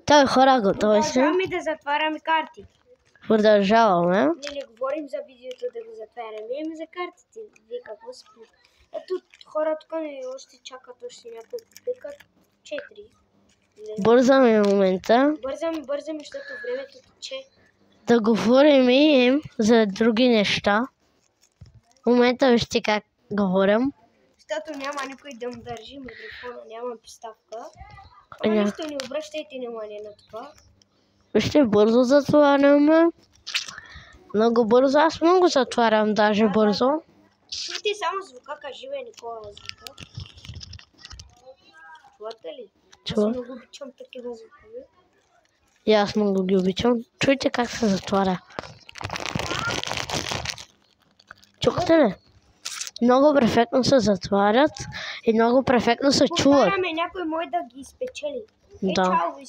Той хора, готови сме. Продължаваме да затваряме карти. Продължаваме. Не говорим за видеото да го затваряме, ами за картите. Вие какво си пи? Ето хора тук не още чакат още някой пикат. 4. Бързаме в момента. Бързаме, защото времето тече. Да говорим и за други неща. В момента вижте как говорим. Защото няма никой да му държи микрофона, няма приставка. Ама нищо не обръщайте внимание на това. Вижте, бързо затваряме. Много бързо. Аз много затварям, даже бързо. Чуйте само звука, кажи бе, Никола звука. Чувате ли? Чува. Аз много обичам такива звукове. И аз много ги обичам. Чуйте как се затваря. Чухте ли? Много перфектно се затварят и много перфектно се чуват. Повтаряме, някой може да ги спечели. Да. Чао,